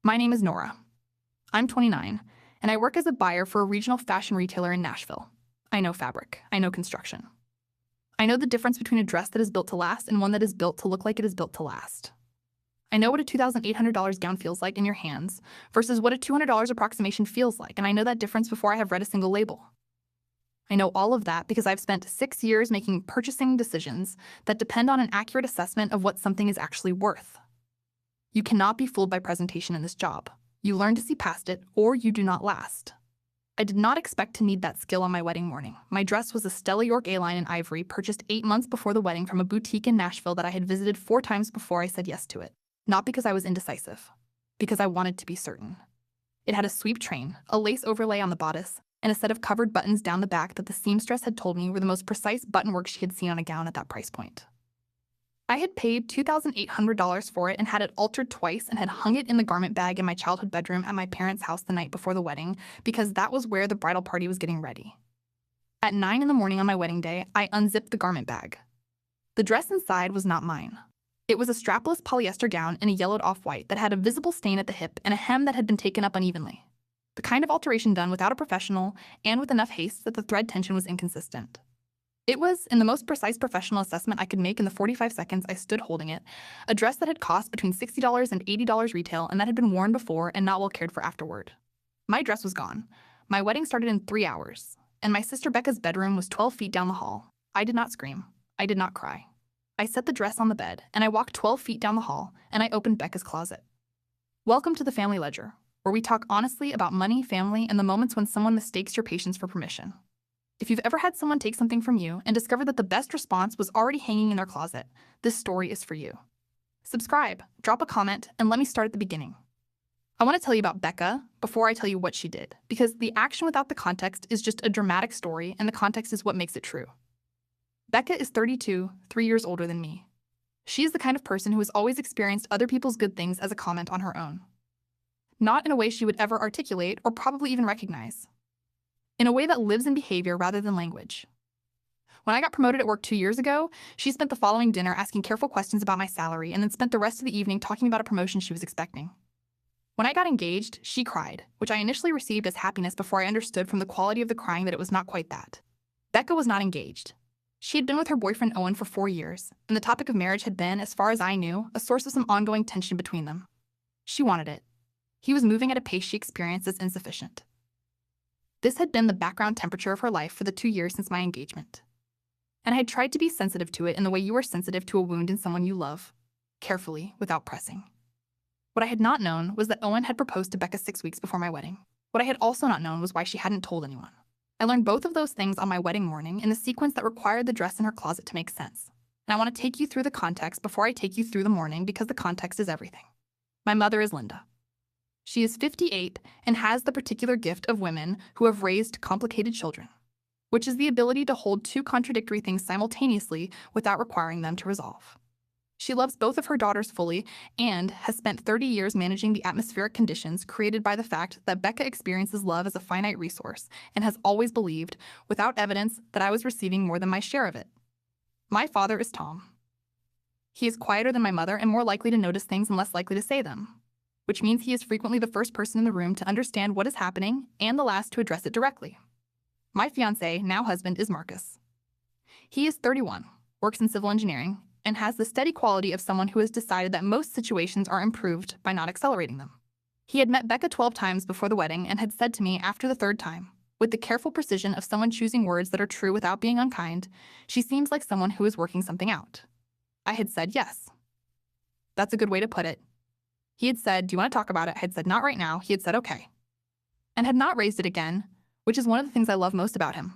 My name is Nora. I'm 29, and I work as a buyer for a regional fashion retailer in Nashville. I know fabric. I know construction. I know the difference between a dress that is built to last and one that is built to look like it is built to last. I know what a $2,800 gown feels like in your hands versus what a $200 approximation feels like, and I know that difference before I have read a single label. I know all of that because I've spent 6 years making purchasing decisions that depend on an accurate assessment of what something is actually worth. You cannot be fooled by presentation in this job. You learn to see past it, or you do not last. I did not expect to need that skill on my wedding morning. My dress was a Stella York A-line in ivory, purchased 8 months before the wedding from a boutique in Nashville that I had visited 4 times before I said yes to it. Not because I was indecisive, because I wanted to be certain. It had a sweep train, a lace overlay on the bodice, and a set of covered buttons down the back that the seamstress had told me were the most precise button work she had seen on a gown at that price point. I had paid $2,800 for it and had it altered twice and had hung it in the garment bag in my childhood bedroom at my parents' house the night before the wedding because that was where the bridal party was getting ready. At 9 in the morning on my wedding day, I unzipped the garment bag. The dress inside was not mine. It was a strapless polyester gown in a yellowed off-white that had a visible stain at the hip and a hem that had been taken up unevenly. The kind of alteration done without a professional and with enough haste that the thread tension was inconsistent. It was, in the most precise professional assessment I could make in the 45 seconds I stood holding it, a dress that had cost between $60 and $80 retail and that had been worn before and not well cared for afterward. My dress was gone. My wedding started in 3 hours, and my sister Becca's bedroom was 12 feet down the hall. I did not scream. I did not cry. I set the dress on the bed, and I walked 12 feet down the hall, and I opened Becca's closet. Welcome to the family ledger, where we talk honestly about money, family, and the moments when someone mistakes your patience for permission. If you've ever had someone take something from you and discover that the best response was already hanging in their closet, this story is for you. Subscribe, drop a comment, and let me start at the beginning. I want to tell you about Becca before I tell you what she did, because the action without the context is just a dramatic story, and the context is what makes it true. Becca is 32, 3 years older than me. She is the kind of person who has always experienced other people's good things as a comment on her own. Not in a way she would ever articulate or probably even recognize. In a way that lives in behavior rather than language. When I got promoted at work 2 years ago, she spent the following dinner asking careful questions about my salary and then spent the rest of the evening talking about a promotion she was expecting. When I got engaged, she cried, which I initially received as happiness before I understood from the quality of the crying that it was not quite that. Becca was not engaged. She had been with her boyfriend Owen for 4 years, and the topic of marriage had been, as far as I knew, a source of some ongoing tension between them. She wanted it. He was moving at a pace she experienced as insufficient. This had been the background temperature of her life for the 2 years since my engagement. And I had tried to be sensitive to it in the way you are sensitive to a wound in someone you love, carefully, without pressing. What I had not known was that Owen had proposed to Becca 6 weeks before my wedding. What I had also not known was why she hadn't told anyone. I learned both of those things on my wedding morning in the sequence that required the dress in her closet to make sense. And I want to take you through the context before I take you through the morning because the context is everything. My mother is Linda. She is 58 and has the particular gift of women who have raised complicated children, which is the ability to hold 2 contradictory things simultaneously without requiring them to resolve. She loves both of her daughters fully and has spent 30 years managing the atmospheric conditions created by the fact that Becca experiences love as a finite resource and has always believed, without evidence, that I was receiving more than my share of it. My father is Tom. He is quieter than my mother and more likely to notice things and less likely to say them, which means he is frequently the first person in the room to understand what is happening and the last to address it directly. My fiancé, now husband, is Marcus. He is 31, works in civil engineering, and has the steady quality of someone who has decided that most situations are improved by not accelerating them. He had met Becca 12 times before the wedding and had said to me after the 3rd time, with the careful precision of someone choosing words that are true without being unkind, "She seems like someone who is working something out." I had said yes. That's a good way to put it. He had said, "Do you want to talk about it?" I had said, "Not right now." He had said, "Okay." And had not raised it again, which is one of the things I love most about him.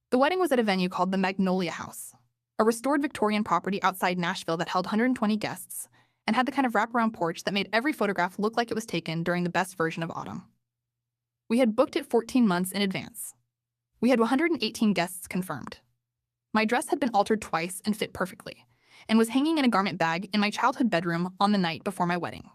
The wedding was at a venue called the Magnolia House, a restored Victorian property outside Nashville that held 120 guests and had the kind of wraparound porch that made every photograph look like it was taken during the best version of autumn. We had booked it 14 months in advance. We had 118 guests confirmed. My dress had been altered twice and fit perfectly, and was hanging in a garment bag in my childhood bedroom on the night before my wedding.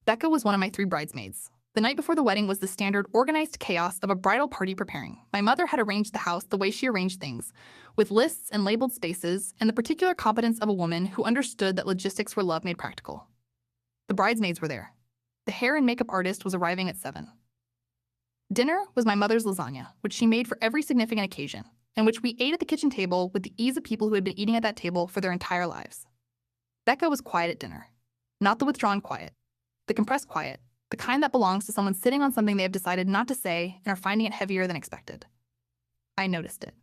Becca was one of my 3 bridesmaids. The night before the wedding was the standard organized chaos of a bridal party preparing. My mother had arranged the house the way she arranged things, with lists and labeled spaces and the particular competence of a woman who understood that logistics were love made practical. The bridesmaids were there. The hair and makeup artist was arriving at 7. Dinner was my mother's lasagna, which she made for every significant occasion, and which we ate at the kitchen table with the ease of people who had been eating at that table for their entire lives. Becca was quiet at dinner. Not the withdrawn quiet, the compressed quiet, the kind that belongs to someone sitting on something they have decided not to say and are finding it heavier than expected. I noticed it.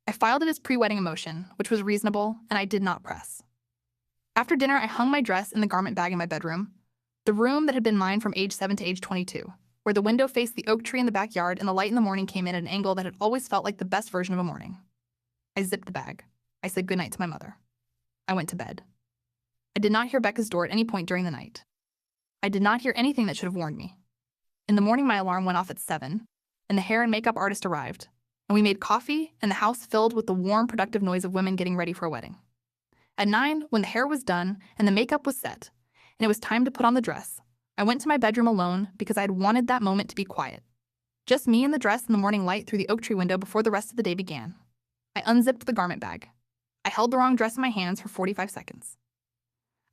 I filed it as pre-wedding emotion, which was reasonable, and I did not press. After dinner, I hung my dress in the garment bag in my bedroom, the room that had been mine from age 7 to age 22, where the window faced the oak tree in the backyard and the light in the morning came in at an angle that had always felt like the best version of a morning. I zipped the bag. I said goodnight to my mother. I went to bed. I did not hear Becca's door at any point during the night. I did not hear anything that should have warned me. In the morning, my alarm went off at 7, and the hair and makeup artist arrived, and we made coffee, and the house filled with the warm, productive noise of women getting ready for a wedding. At 9, when the hair was done and the makeup was set, and it was time to put on the dress, I went to my bedroom alone because I had wanted that moment to be quiet. Just me and the dress in the morning light through the oak tree window before the rest of the day began. I unzipped the garment bag. I held the wrong dress in my hands for 45 seconds.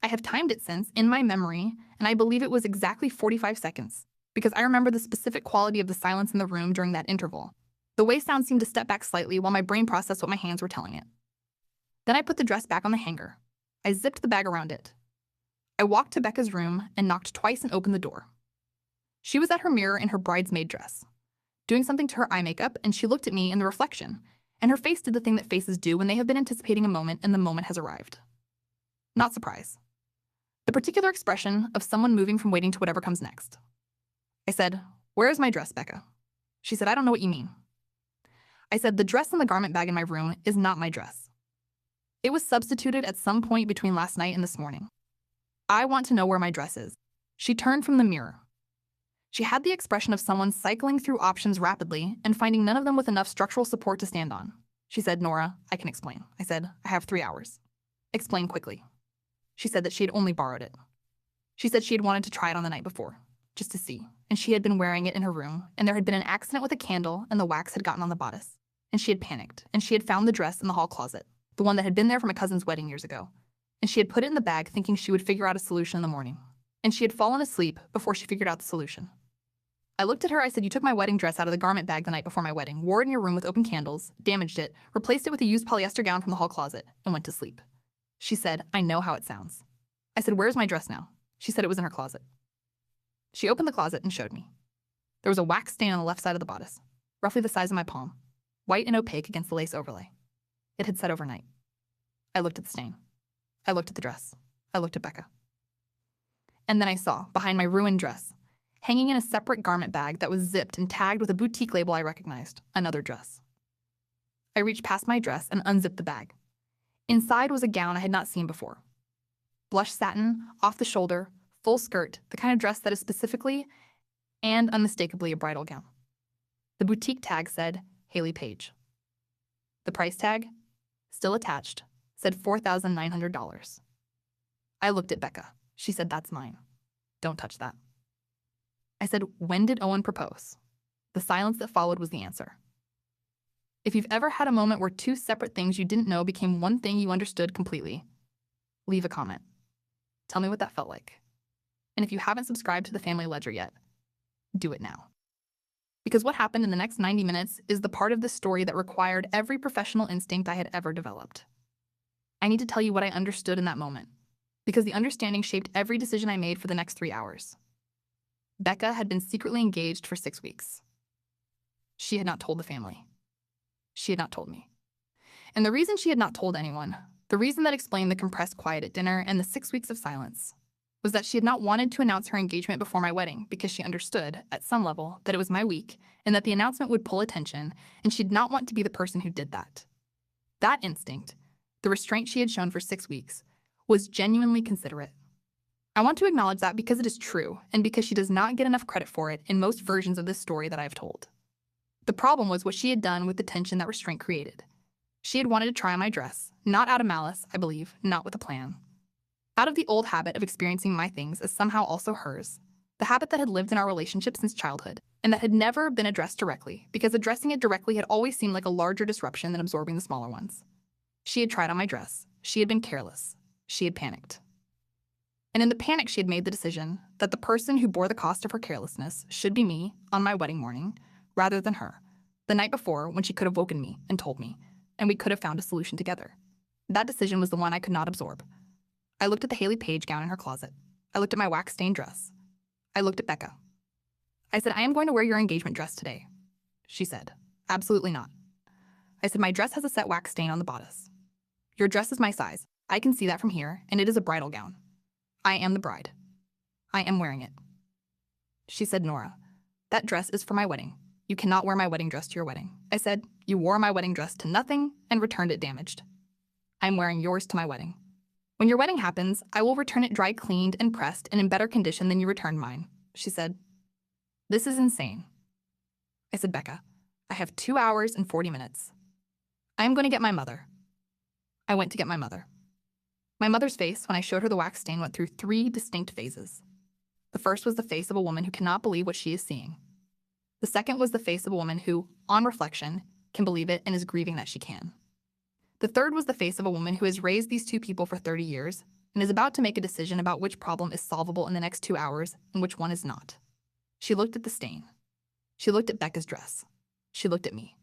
I have timed it since, in my memory, and I believe it was exactly 45 seconds, because I remember the specific quality of the silence in the room during that interval. The way sound seemed to step back slightly while my brain processed what my hands were telling it. Then I put the dress back on the hanger. I zipped the bag around it. I walked to Becca's room and knocked twice and opened the door. She was at her mirror in her bridesmaid dress, doing something to her eye makeup, and she looked at me in the reflection, and her face did the thing that faces do when they have been anticipating a moment and the moment has arrived. Not surprise. The particular expression of someone moving from waiting to whatever comes next. I said, "Where is my dress, Becca?" She said, "I don't know what you mean." I said, "The dress in the garment bag in my room is not my dress. It was substituted at some point between last night and this morning. I want to know where my dress is." She turned from the mirror. She had the expression of someone cycling through options rapidly and finding none of them with enough structural support to stand on. She said, "Nora, I can explain." I said, "I have 3 hours." "Explain quickly." She said that she had only borrowed it. She said she had wanted to try it on the night before, just to see, and she had been wearing it in her room, and there had been an accident with a candle and the wax had gotten on the bodice, and she had panicked, and she had found the dress in the hall closet, the one that had been there for my cousin's wedding years ago, and she had put it in the bag thinking she would figure out a solution in the morning, and she had fallen asleep before she figured out the solution. I looked at her, I said, "You took my wedding dress out of the garment bag the night before my wedding, wore it in your room with open candles, damaged it, replaced it with a used polyester gown from the hall closet, and went to sleep." She said, "I know how it sounds." I said, "Where's my dress now?" She said it was in her closet. She opened the closet and showed me. There was a wax stain on the left side of the bodice, roughly the size of my palm, white and opaque against the lace overlay. It had set overnight. I looked at the stain. I looked at the dress. I looked at Becca. And then I saw, behind my ruined dress, hanging in a separate garment bag that was zipped and tagged with a boutique label I recognized, another dress. I reached past my dress and unzipped the bag. Inside was a gown I had not seen before. Blush satin, off the shoulder, full skirt, the kind of dress that is specifically and unmistakably a bridal gown. The boutique tag said, Hayley Paige. The price tag, still attached, said $4,900. I looked at Becca. She said, "That's mine. Don't touch that." I said, "When did Owen propose?" The silence that followed was the answer. If you've ever had a moment where 2 separate things you didn't know became one thing you understood completely, leave a comment. Tell me what that felt like. And if you haven't subscribed to the Family Ledger yet, do it now. Because what happened in the next 90 minutes is the part of this story that required every professional instinct I had ever developed. I need to tell you what I understood in that moment, because the understanding shaped every decision I made for the next 3 hours. Becca had been secretly engaged for 6 weeks. She had not told the family. She had not told me. And the reason she had not told anyone, the reason that explained the compressed quiet at dinner and the 6 weeks of silence, was that she had not wanted to announce her engagement before my wedding because she understood, at some level, that it was my week and that the announcement would pull attention, and she did not want to be the person who did that. That instinct, the restraint she had shown for 6 weeks, was genuinely considerate. I want to acknowledge that because it is true and because she does not get enough credit for it in most versions of this story that I have told. The problem was what she had done with the tension that restraint created. She had wanted to try on my dress, not out of malice, I believe, not with a plan. Out of the old habit of experiencing my things as somehow also hers, the habit that had lived in our relationship since childhood, and that had never been addressed directly, because addressing it directly had always seemed like a larger disruption than absorbing the smaller ones. She had tried on my dress. She had been careless. She had panicked. And in the panic, she had made the decision that the person who bore the cost of her carelessness should be me on my wedding morning, rather than her, the night before when she could have woken me and told me, and we could have found a solution together. That decision was the one I could not absorb. I looked at the Hayley Paige gown in her closet. I looked at my wax-stained dress. I looked at Becca. I said, I am going to wear your engagement dress today. She said, absolutely not. I said, my dress has a set wax stain on the bodice. Your dress is my size. I can see that from here, and it is a bridal gown. I am the bride. I am wearing it. She said, Nora, that dress is for my wedding. You cannot wear my wedding dress to your wedding. I said, you wore my wedding dress to nothing and returned it damaged. I'm wearing yours to my wedding. When your wedding happens, I will return it dry cleaned and pressed and in better condition than you returned mine, she said. This is insane. I said, Becca, I have 2 hours and 40 minutes. I am going to get my mother. I went to get my mother. My mother's face, when I showed her the wax stain, went through 3 distinct phases. The first was the face of a woman who cannot believe what she is seeing. The second was the face of a woman who, on reflection, can believe it and is grieving that she can. The third was the face of a woman who has raised these 2 people for 30 years and is about to make a decision about which problem is solvable in the next 2 hours and which one is not. She looked at the stain. She looked at Becca's dress. She looked at me.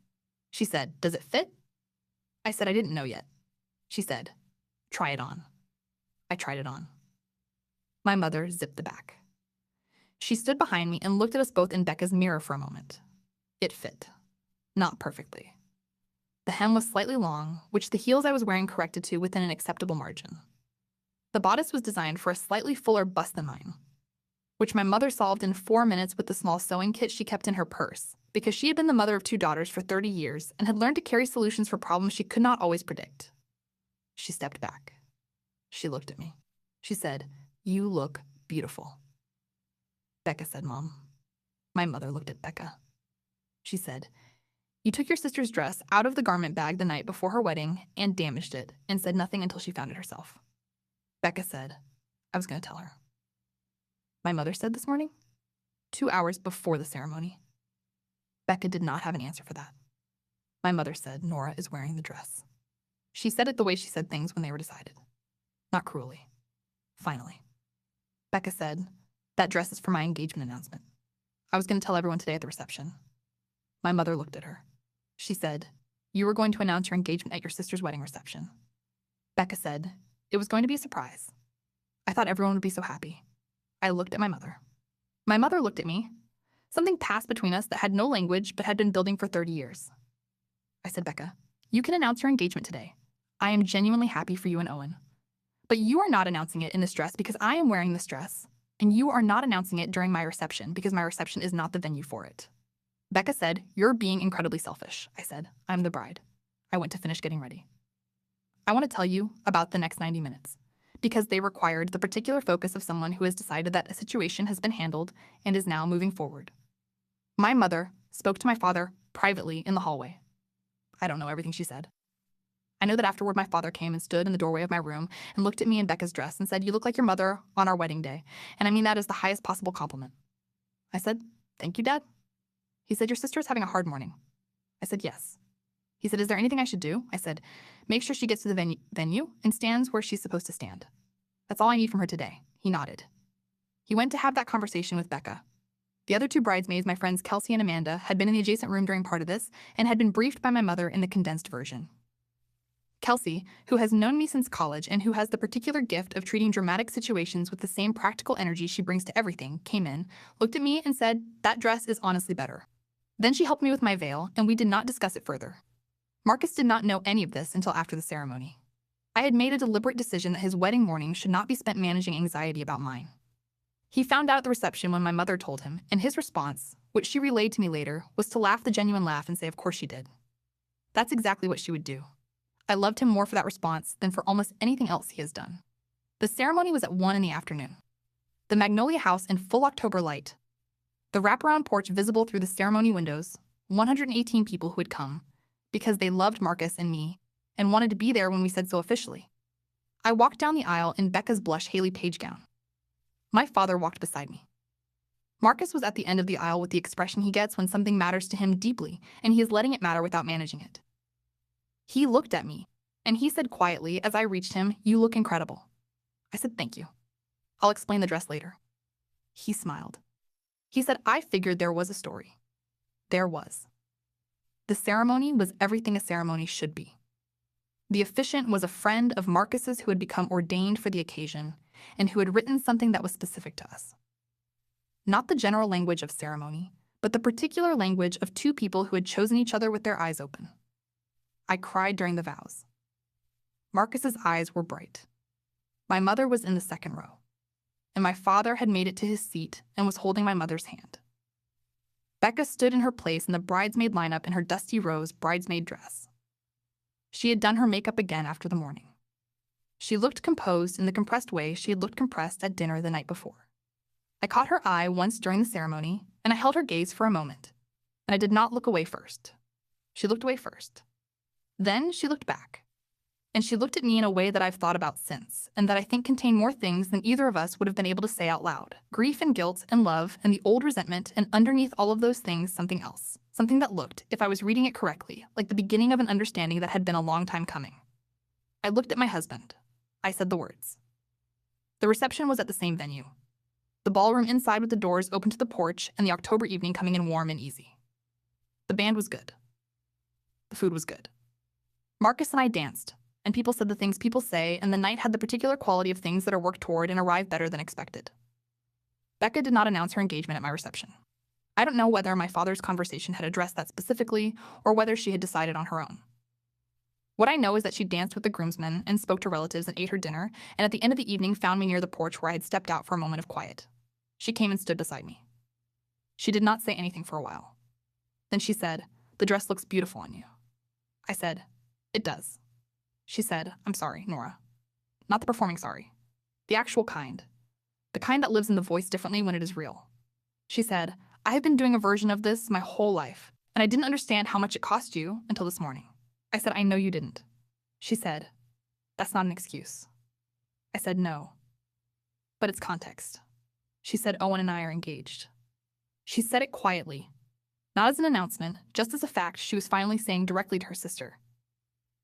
She said, does it fit? I said, I didn't know yet. She said, try it on. I tried it on. My mother zipped the back. She stood behind me and looked at us both in Becca's mirror for a moment. It fit. Not perfectly. The hem was slightly long, which the heels I was wearing corrected to within an acceptable margin. The bodice was designed for a slightly fuller bust than mine, which my mother solved in 4 minutes with the small sewing kit she kept in her purse, because she had been the mother of 2 daughters for 30 years and had learned to carry solutions for problems she could not always predict. She stepped back. She looked at me. She said, you look beautiful. Becca said, Mom. My mother looked at Becca. She said, you took your sister's dress out of the garment bag the night before her wedding and damaged it and said nothing until she found it herself. Becca said, I was going to tell her. My mother said this morning, 2 hours before the ceremony. Becca did not have an answer for that. My mother said Nora is wearing the dress. She said it the way she said things when they were decided. Not cruelly. Finally. Becca said, that dress is for my engagement announcement. I was going to tell everyone today at the reception. My mother looked at her. She said, you were going to announce your engagement at your sister's wedding reception. Becca said, it was going to be a surprise. I thought everyone would be so happy. I looked at my mother. My mother looked at me. Something passed between us that had no language but had been building for 30 years. I said, Becca, you can announce your engagement today. I am genuinely happy for you and Owen. But you are not announcing it in this dress because I am wearing this dress, and you are not announcing it during my reception because my reception is not the venue for it. Becca said, you're being incredibly selfish. I said, I'm the bride. I went to finish getting ready. I want to tell you about the next 90 minutes because they required the particular focus of someone who has decided that a situation has been handled and is now moving forward. My mother spoke to my father privately in the hallway. I don't know everything she said. I know that afterward my father came and stood in the doorway of my room and looked at me in Becca's dress and said, you look like your mother on our wedding day, and I mean that as the highest possible compliment. I said, thank you, Dad. He said, your sister is having a hard morning. I said, yes. He said, is there anything I should do? I said, make sure she gets to the venue and stands where she's supposed to stand. That's all I need from her today. He nodded. He went to have that conversation with Becca. The other 2 bridesmaids, my friends Kelsey and Amanda, had been in the adjacent room during part of this and had been briefed by my mother in the condensed version. Kelsey, who has known me since college and who has the particular gift of treating dramatic situations with the same practical energy she brings to everything, came in, looked at me and said, that dress is honestly better. Then she helped me with my veil, and we did not discuss it further. Marcus did not know any of this until after the ceremony. I had made a deliberate decision that his wedding morning should not be spent managing anxiety about mine. He found out at the reception when my mother told him, and his response, which she relayed to me later, was to laugh the genuine laugh and say, of course she did. That's exactly what she would do. I loved him more for that response than for almost anything else he has done. The ceremony was at 1 in the afternoon. The Magnolia House in full October light. The wraparound porch visible through the ceremony windows, 118 people who had come, because they loved Marcus and me, and wanted to be there when we said so officially. I walked down the aisle in Becca's blush Hayley Paige gown. My father walked beside me. Marcus was at the end of the aisle with the expression he gets when something matters to him deeply, and he is letting it matter without managing it. He looked at me, and he said quietly as I reached him, you look incredible. I said, thank you. I'll explain the dress later. He smiled. He said, I figured there was a story. There was. The ceremony was everything a ceremony should be. The officiant was a friend of Marcus's who had become ordained for the occasion and who had written something that was specific to us. Not the general language of ceremony, but the particular language of two people who had chosen each other with their eyes open. I cried during the vows. Marcus's eyes were bright. My mother was in the second row, and my father had made it to his seat and was holding my mother's hand. Becca stood in her place in the bridesmaid lineup in her dusty rose bridesmaid dress. She had done her makeup again after the morning. She looked composed in the compressed way she had looked compressed at dinner the night before. I caught her eye once during the ceremony, and I held her gaze for a moment, and I did not look away first. She looked away first. Then she looked back. And she looked at me in a way that I've thought about since, and that I think contained more things than either of us would have been able to say out loud. Grief and guilt and love and the old resentment, and underneath all of those things, something else. Something that looked, if I was reading it correctly, like the beginning of an understanding that had been a long time coming. I looked at my husband. I said the words. The reception was at the same venue. The ballroom inside with the doors open to the porch and the October evening coming in warm and easy. The band was good. The food was good. Marcus and I danced. And people said the things people say, and the night had the particular quality of things that are worked toward and arrive better than expected. Becca did not announce her engagement at my reception. I don't know whether my father's conversation had addressed that specifically, or whether she had decided on her own. What I know is that she danced with the groomsmen and spoke to relatives and ate her dinner, and at the end of the evening found me near the porch where I had stepped out for a moment of quiet. She came and stood beside me. She did not say anything for a while. Then she said, "The dress looks beautiful on you." I said, "It does." She said, "I'm sorry, Nora. Not the performing sorry. The actual kind. The kind that lives in the voice differently when it is real." She said, "I have been doing a version of this my whole life, and I didn't understand how much it cost you until this morning." I said, "I know you didn't." She said, "That's not an excuse." I said, "No. But it's context." She said, "Owen and I are engaged." She said it quietly, not as an announcement, just as a fact she was finally saying directly to her sister.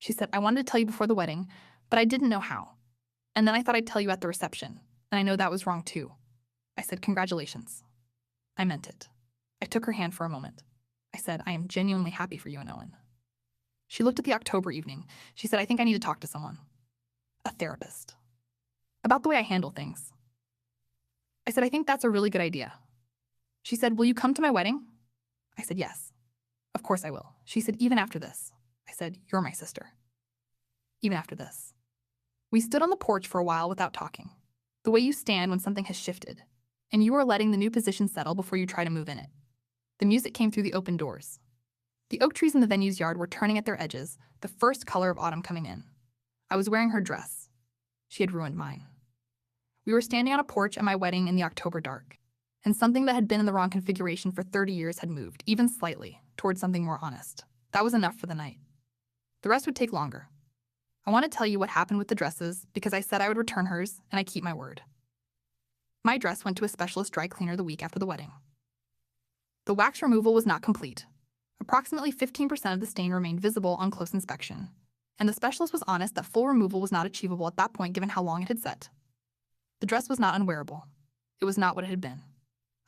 She said, "I wanted to tell you before the wedding, but I didn't know how. And then I thought I'd tell you at the reception, and I know that was wrong too." I said, "Congratulations." I meant it. I took her hand for a moment. I said, "I am genuinely happy for you and Owen." She looked at the October evening. She said, "I think I need to talk to someone. A therapist. About the way I handle things." I said, "I think that's a really good idea." She said, "Will you come to my wedding?" I said, "Yes. Of course I will." She said, "Even after this." I said, "You're my sister." Even after this. We stood on the porch for a while without talking. The way you stand when something has shifted, and you are letting the new position settle before you try to move in it. The music came through the open doors. The oak trees in the venue's yard were turning at their edges, the first color of autumn coming in. I was wearing her dress. She had ruined mine. We were standing on a porch at my wedding in the October dark, and something that had been in the wrong configuration for 30 years had moved, even slightly, towards something more honest. That was enough for the night. The rest would take longer. I want to tell you what happened with the dresses because I said I would return hers, and I keep my word. My dress went to a specialist dry cleaner the week after the wedding. The wax removal was not complete. Approximately 15% of the stain remained visible on close inspection, and the specialist was honest that full removal was not achievable at that point given how long it had set. The dress was not unwearable. It was not what it had been.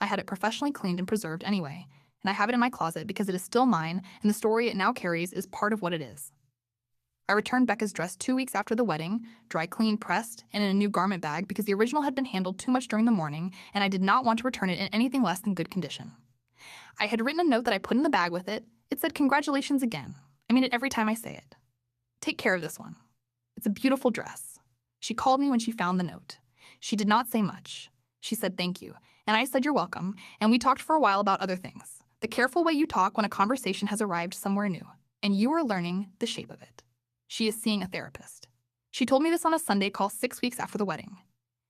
I had it professionally cleaned and preserved anyway, and I have it in my closet because it is still mine, and the story it now carries is part of what it is. I returned Becca's dress 2 weeks after the wedding, dry cleaned, pressed, and in a new garment bag because the original had been handled too much during the morning, and I did not want to return it in anything less than good condition. I had written a note that I put in the bag with it. It said, "Congratulations again." I mean it every time I say it. Take care of this one. It's a beautiful dress. She called me when she found the note. She did not say much. She said thank you, and I said you're welcome, and we talked for a while about other things. The careful way you talk when a conversation has arrived somewhere new, and you are learning the shape of it. She is seeing a therapist. She told me this on a Sunday call 6 weeks after the wedding.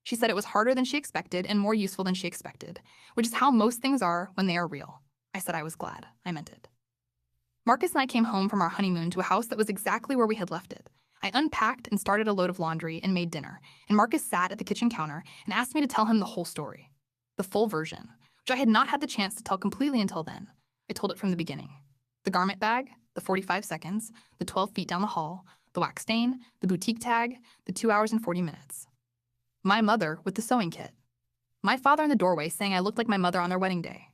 She said it was harder than she expected and more useful than she expected, which is how most things are when they are real. I said I was glad. I meant it. Marcus and I came home from our honeymoon to a house that was exactly where we had left it. I unpacked and started a load of laundry and made dinner, and Marcus sat at the kitchen counter and asked me to tell him the whole story, the full version, which I had not had the chance to tell completely until then. I told it from the beginning. The garment bag, the 45 seconds, the 12 feet down the hall, the wax stain, the boutique tag, the 2 hours and 40 minutes. My mother with the sewing kit. My father in the doorway saying I looked like my mother on their wedding day.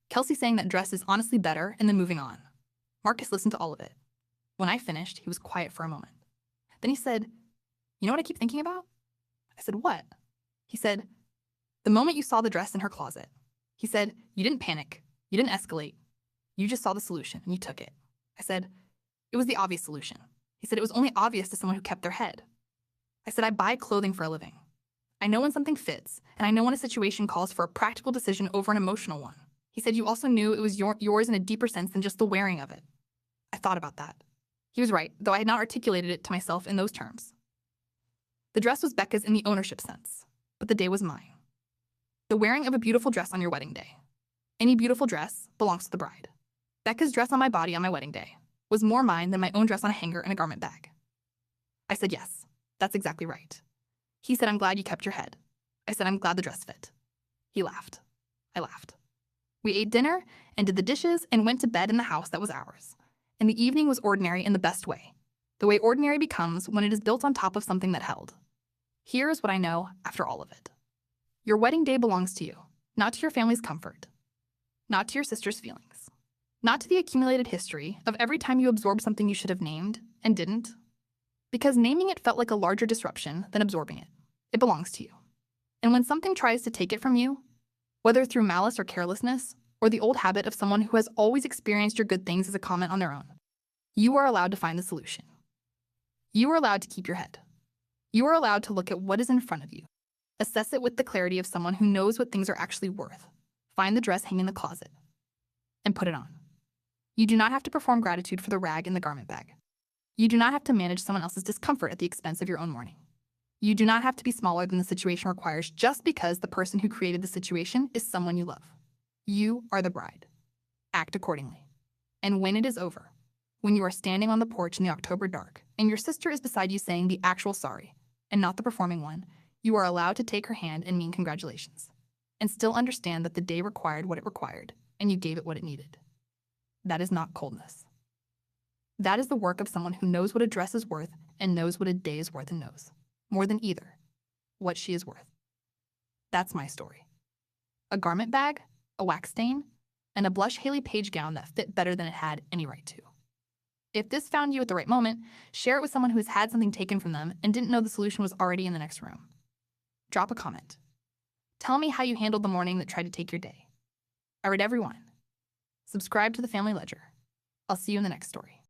Kelsey saying that dress is honestly better and then moving on. Marcus listened to all of it. When I finished, he was quiet for a moment. Then he said, "You know what I keep thinking about?" I said, "What?" He said, "The moment you saw the dress in her closet." He said, "You didn't panic. You didn't escalate. You just saw the solution and you took it." I said, "It was the obvious solution." He said, "It was only obvious to someone who kept their head." I said, "I buy clothing for a living. I know when something fits, and I know when a situation calls for a practical decision over an emotional one." He said, "You also knew it was yours in a deeper sense than just the wearing of it." I thought about that. He was right, though I had not articulated it to myself in those terms. The dress was Becca's in the ownership sense, but the day was mine. The wearing of a beautiful dress on your wedding day. Any beautiful dress belongs to the bride. Becca's dress on my body on my wedding day was more mine than my own dress on a hanger in a garment bag. I said, "Yes, that's exactly right." He said, "I'm glad you kept your head." I said, "I'm glad the dress fit." He laughed. I laughed. We ate dinner and did the dishes and went to bed in the house that was ours. And the evening was ordinary in the best way, the way ordinary becomes when it is built on top of something that held. Here is what I know after all of it. Your wedding day belongs to you, not to your family's comfort, not to your sister's feelings, not to the accumulated history of every time you absorbed something you should have named and didn't, because naming it felt like a larger disruption than absorbing it. It belongs to you. And when something tries to take it from you, whether through malice or carelessness, or the old habit of someone who has always experienced your good things as a comment on their own, you are allowed to find the solution. You are allowed to keep your head. You are allowed to look at what is in front of you, assess it with the clarity of someone who knows what things are actually worth, find the dress hanging in the closet, and put it on. You do not have to perform gratitude for the rag in the garment bag. You do not have to manage someone else's discomfort at the expense of your own mourning. You do not have to be smaller than the situation requires just because the person who created the situation is someone you love. You are the bride. Act accordingly. And when it is over, when you are standing on the porch in the October dark and your sister is beside you saying the actual sorry and not the performing one, you are allowed to take her hand and mean congratulations, and still understand that the day required what it required and you gave it what it needed. That is not coldness. That is the work of someone who knows what a dress is worth and knows what a day is worth and knows, more than either, what she is worth. That's my story. A garment bag, a wax stain, and a blush Hayley Paige gown that fit better than it had any right to. If this found you at the right moment, share it with someone who has had something taken from them and didn't know the solution was already in the next room. Drop a comment. Tell me how you handled the morning that tried to take your day. I read every one. Subscribe to the Family Ledger. I'll see you in the next story.